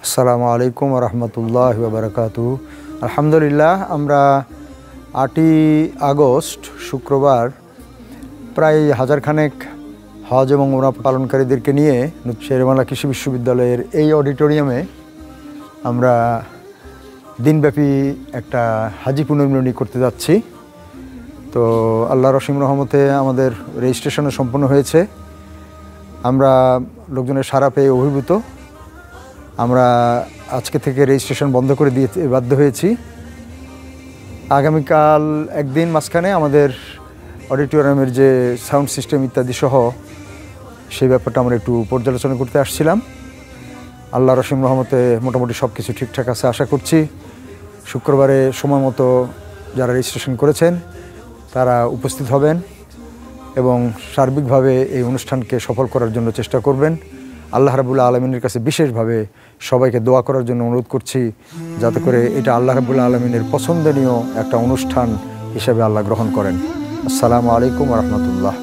আসসালামু আলাইকুম রহমতুল্লাহি ওয়া বারাকাতুহু। আলহামদুলিল্লাহ, আমরা 8ই আগস্ট শুক্রবার প্রায় হাজারখানেক হজ এবং ওমরা পালনকারীদেরকে নিয়ে শেরেবাংলা কৃষি বিশ্ববিদ্যালয়ের এই অডিটোরিয়ামে আমরা দিনব্যাপী একটা হাজি পুনর্মিলনী করতে যাচ্ছি। তো আল্লাহর অসীম রহমতে আমাদের রেজিস্ট্রেশনও সম্পন্ন হয়েছে। আমরা লোকজনের সাড়া পেয়ে অভিভূত। আমরা আজকে থেকে রেজিস্ট্রেশন বন্ধ করে দিয়ে বাধ্য হয়েছি। আগামীকাল একদিন মাঝখানে আমাদের অডিটোরিয়ামের যে সাউন্ড সিস্টেম ইত্যাদি সহ সেই ব্যাপারটা আমরা একটু পর্যালোচনা করতে আসছিলাম। আল্লাহর অসীম রহমতে মোটামুটি সব কিছু ঠিকঠাক আছে আশা করছি। শুক্রবারে সময় মতো যারা রেজিস্ট্রেশন করেছেন তারা উপস্থিত হবেন এবং সার্বিকভাবে এই অনুষ্ঠানকে সফল করার জন্য চেষ্টা করবেন। আল্লাহ রাব্বুল আলামিনের কাছে বিশেষভাবে সবাইকে দোয়া করার জন্য অনুরোধ করছি, যাতে করে এটা আল্লাহ রাব্বুল আলামিনের পছন্দনীয় একটা অনুষ্ঠান হিসেবে আল্লাহ গ্রহণ করেন। আসসালামু আলাইকুম ওয়া রাহমাতুল্লাহ।